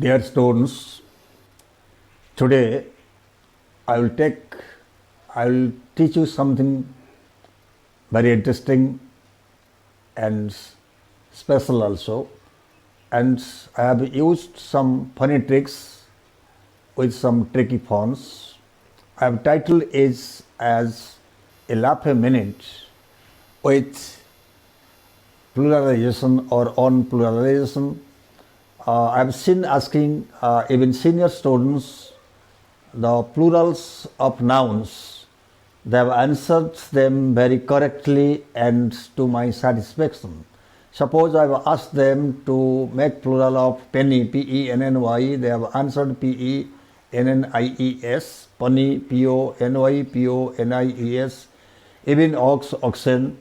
Dear students, today I will teach you something very interesting and special also, and I have used some funny tricks with some tricky fonts. I have titled it as a laugh a minute with pluralization or on pluralization. I have seen asking even senior students the plurals of nouns. They have answered them very correctly and to my satisfaction. Suppose I have asked them to make plural of penny, P-E-N-N-Y, they have answered P-E-N-N-I-E-S, penny, P-O-N-Y, P-O-N-I-E-S, even ox, oxen,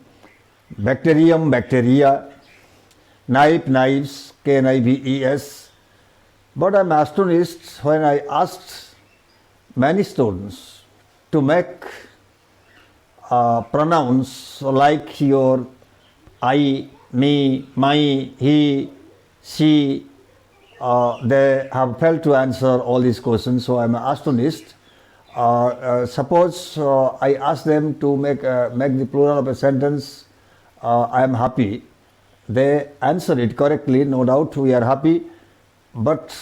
bacterium, bacteria, knife, knives, K-N-I-V-E-S. But I am astonished when I asked many students to make pronouns like your I, me, my, he, she. They have failed to answer all these questions, so I am astonished. Suppose I ask them to make the plural of a sentence, I am happy. They answer it correctly, no doubt we are happy. But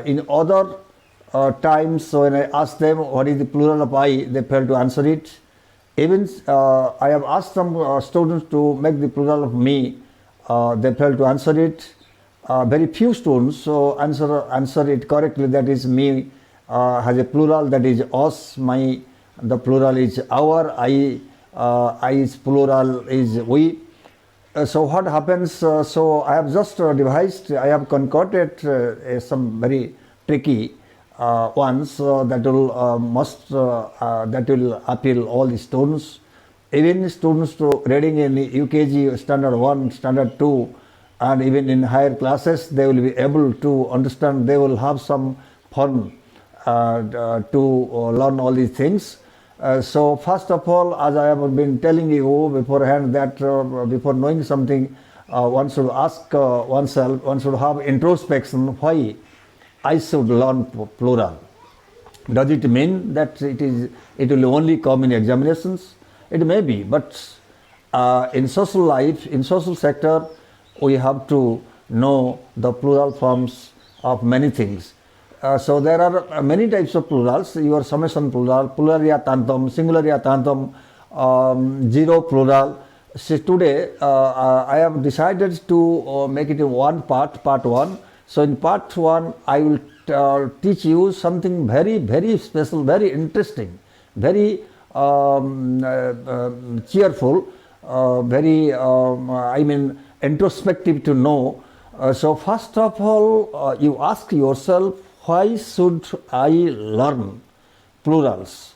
in other times when I ask them what is the plural of I, they fail to answer it. Even I have asked some students to make the plural of me, they fail to answer it. Very few students answer it correctly, that is me has a plural, that is us, my, the plural is our, I's plural is we. So what happens, so I have just devised, I have concocted some very tricky ones that will appeal all the students. Even students to reading in UKG standard 1, standard 2, and even in higher classes, they will be able to understand, they will have some fun to learn all these things. So first of all, as I have been telling you beforehand, that before knowing something, one should ask oneself, one should have introspection, why I should learn plural. Does it mean that it will only come in examinations? It may be, but in social life, in social sector, we have to know the plural forms of many things. So there are many types of plurals. Your summation plural, pluralia tantum, singularia tantum, zero plural. So today I have decided to make it in one part 1. So in part 1 I will teach you something very, very special, very interesting, very cheerful, very introspective to know. So first of all, you ask yourself, why should I learn plurals?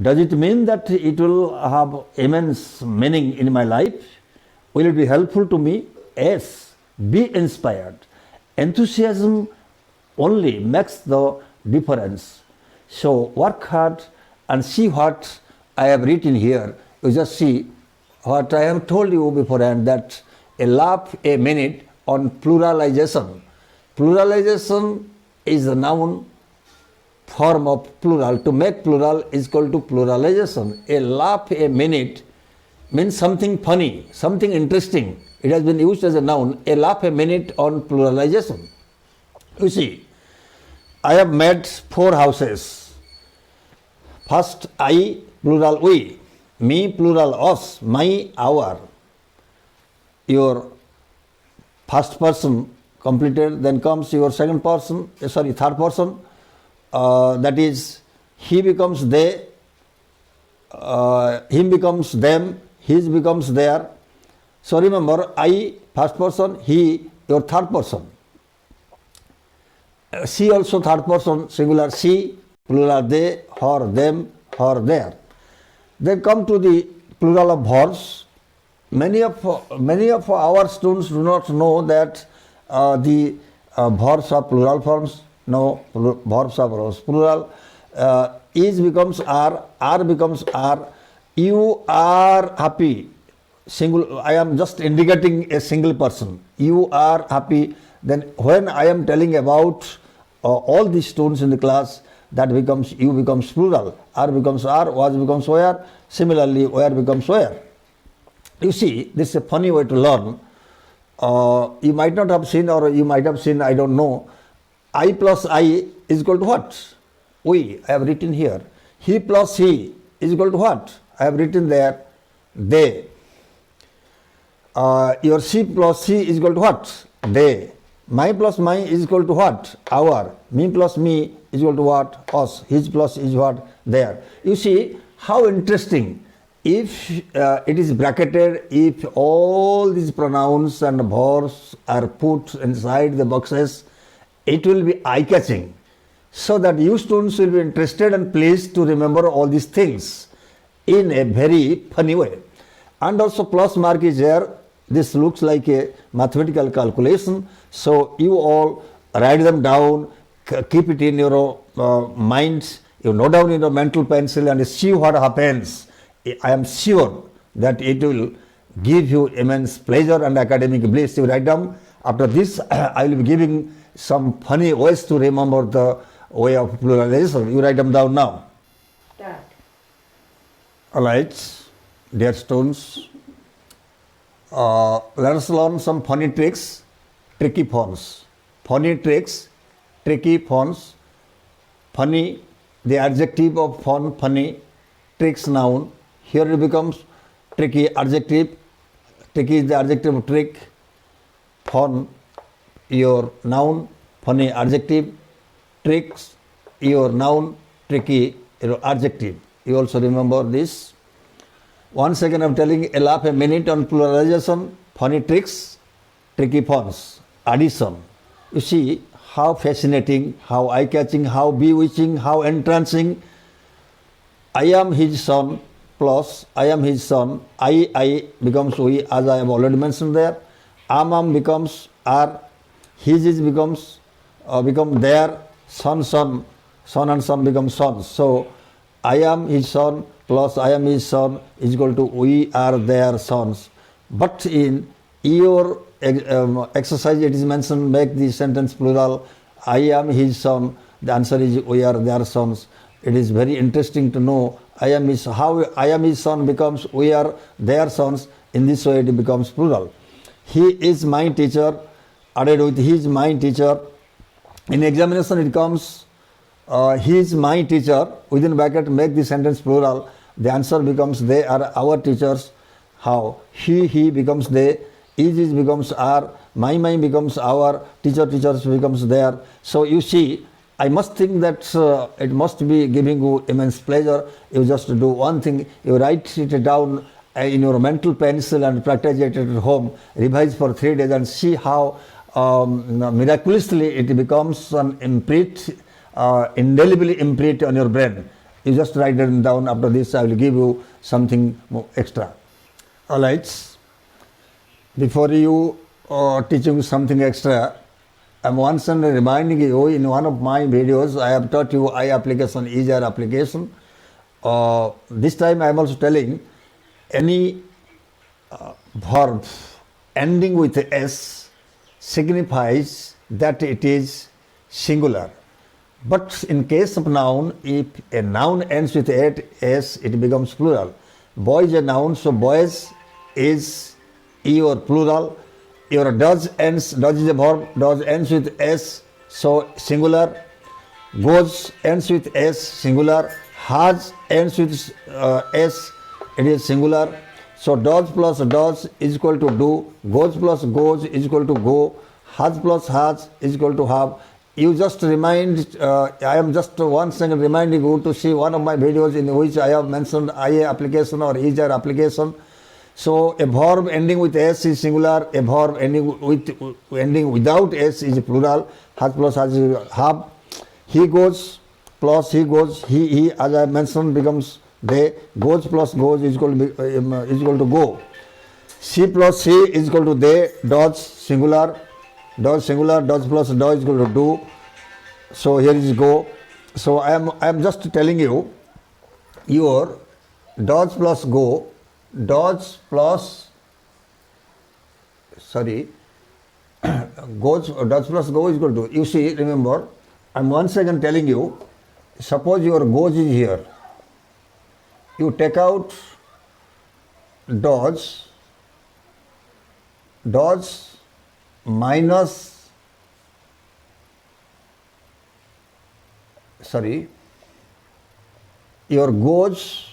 Does it mean that it will have immense meaning in my life? Will it be helpful to me? Yes. Be inspired. Enthusiasm only makes the difference. So work hard and see what I have written here. You just see what I have told you beforehand, that a laugh a minute on pluralization. Pluralization is the noun form of plural. To make plural is equal to pluralization. A laugh a minute means something funny, something interesting. It has been used as a noun. A laugh a minute on pluralization. You see, I have made 4 houses. First, I, plural we. Me, plural us. My, our. Your first person completed, then comes your third person, that is, he becomes they, him becomes them, his becomes their. So remember, I, first person, he, your third person. She also third person, singular she, plural they, her, them, her, their. Then come to the plural of verbs. Many of our students do not know that the verbs are plural forms. No, verbs are plural. Is becomes are becomes are. You are happy. I am just indicating a single person. You are happy. Then when I am telling about all these students in the class, that becomes you becomes plural. Are becomes are, was becomes were. Similarly, where becomes where. You see, this is a funny way to learn. You might not have seen, or you might have seen, I don't know. I plus I is equal to what? We. I have written here. He plus he is equal to what? I have written there. They. Your she plus she is equal to what? They. My plus my is equal to what? Our. Me plus me is equal to what? Us. His plus is what? There. You see how interesting. If it is bracketed, if all these pronouns and verbs are put inside the boxes, it will be eye-catching. So that you students will be interested and pleased to remember all these things in a very funny way. And also plus mark is there. This looks like a mathematical calculation. So you all write them down, keep it in your minds, you note down in your mental pencil and see what happens. I am sure that it will give you immense pleasure and academic bliss. You write down. After this, I will be giving some funny ways to remember the way of pluralization. You write them down now. Start. All right, dear students, let us learn some funny tricks, tricky phones. Funny tricks, tricky phones. Funny, the adjective of phone, funny. Tricks, noun. Here it becomes tricky, adjective. Tricky is the adjective of trick. Phone, your noun. Funny, adjective. Tricks, your noun. Tricky, your adjective. You also remember this. Once again I am telling a laugh a minute on pluralization. Funny tricks, tricky phones. Addition. You see how fascinating, how eye-catching, how bewitching, how entrancing. I am his son plus I am his son. I becomes we, as I have already mentioned there. Am becomes are. His becomes become their. Son and son become sons. So I am his son plus I am his son is equal to we are their sons. But in your exercise it is mentioned, make the sentence plural. I am his son. The answer is we are their sons. It is very interesting to know how I am his son becomes we are their sons. In this way it becomes plural. He is my teacher, added with he is my teacher. In examination it comes he is my teacher, within bracket make the sentence plural. The answer becomes they are our teachers. How? He becomes they, is becomes are, my becomes our, teachers becomes their. So you see, I must think that it must be giving you immense pleasure. You just do one thing, you write it down in your mental pencil and practice it at home, revise for 3 days and see how miraculously it becomes an imprint, indelibly imprint on your brain. You just write it down. After this I will give you something more extra. Alright, before you teaching something extra, I am once again reminding you, in one of my videos I have taught you I application, easier application. This time I am also telling any verb ending with S signifies that it is singular. But in case of noun, if a noun ends with S, it becomes plural. Boy is a noun, so boys is your plural. Your does is a verb, does ends with S, so singular. Goes ends with S, singular. Has ends with S, it is singular. So does plus does is equal to do. Goes plus goes is equal to go. Has plus has is equal to have. You just remind, I am just once again reminding you to see one of my videos in which I have mentioned IA application or easier application. So a verb ending with S is singular, a verb ending without S is plural. Has plus has is have. He goes plus he goes, he as I mentioned becomes they. Goes plus goes is equal to go. She plus she is equal to they. Does singular. Does singular, does plus does is equal to do. So here is go. So I am just telling you your does plus go, does plus goes, does plus go is equal to, you see, remember, I'm once again telling you, suppose your goes is here. You take out does minus, your goes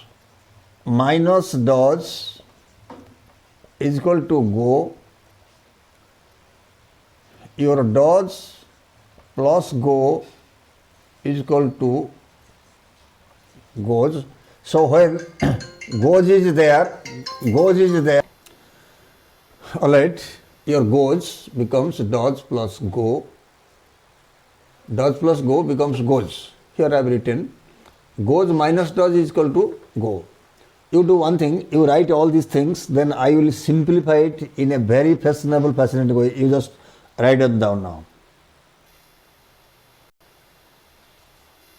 minus does is equal to go. Your does plus go is equal to goes. So when goes is there, alright, your goes becomes does plus go. Does plus go becomes goes. Here I have written goes minus does is equal to go. You do one thing, you write all these things, then I will simplify it in a very fashionable, fascinating way. You just write them down now.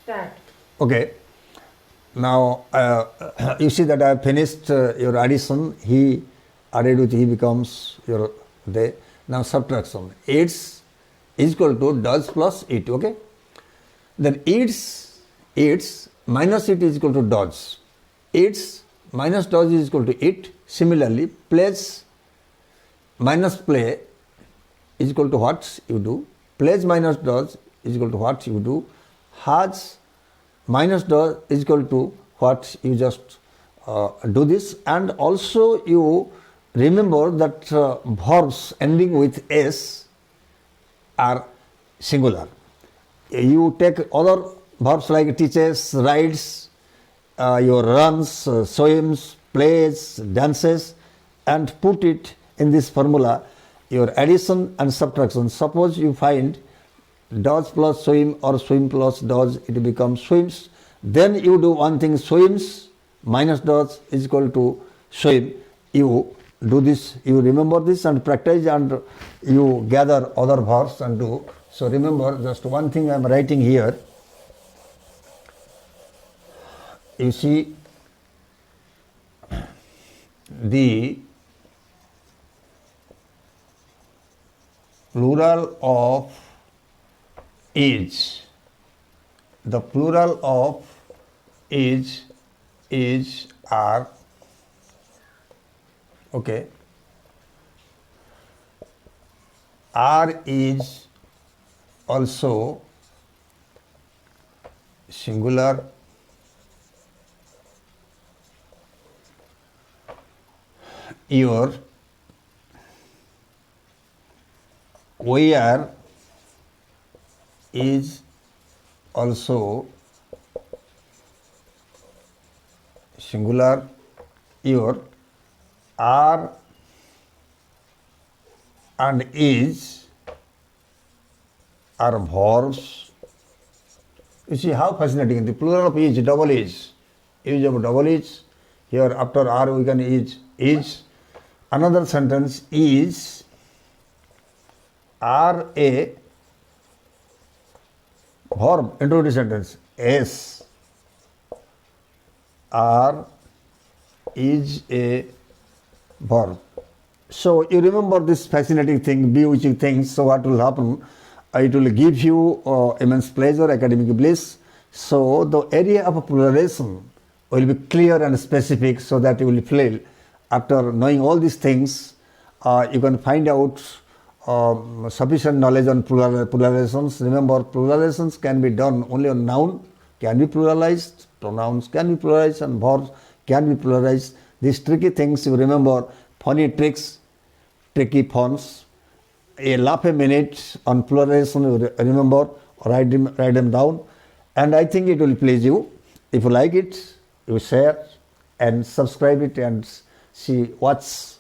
Start. Okay. Now you see that I have finished your addition. He added with he becomes your they. Now subtraction. It's is equal to does plus it. Okay. Then it's minus it is equal to does. It's minus does is equal to it. Similarly, plays minus play is equal to what you do. Plays minus does is equal to what you do. Has minus does is equal to what you just do this. And also you remember that verbs ending with s are singular. You take other verbs like teaches, rides, your runs, swims, plays, dances, and put it in this formula, your addition and subtraction. Suppose you find does plus swim or swim plus does, it becomes swims. Then you do one thing, swims minus does is equal to swim. You do this, you remember this and practice, and you gather other verbs and do. So remember, just one thing I am writing here. You see, the plural of is, the plural of is are, okay, are is also singular, your where is also singular, your are and is are verbs. You see how fascinating. The plural of is, double is. Use of double is. Here after are we can is. Another sentence is are a verb, introductory sentence. S are is a verb. So you remember this fascinating thing, bewitching things. So what will happen? It will give you immense pleasure, academic bliss. So the area of pluralism will be clear and specific, so that you will feel, after knowing all these things, you can find out sufficient knowledge on pluralisms. Remember, pluralisms can be done only on noun, can be pluralized, pronouns can be pluralized, and verbs can be pluralized. These tricky things you remember, funny tricks, tricky puns. A laugh a minute on pluralism, you remember, write them down, and I think it will please you. If you like it, you share and subscribe it and watch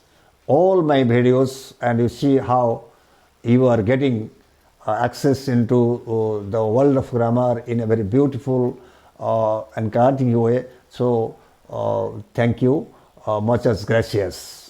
all my videos, and you see how you are getting access into the world of grammar in a very beautiful and encouraging way. So thank you, muchas gracias.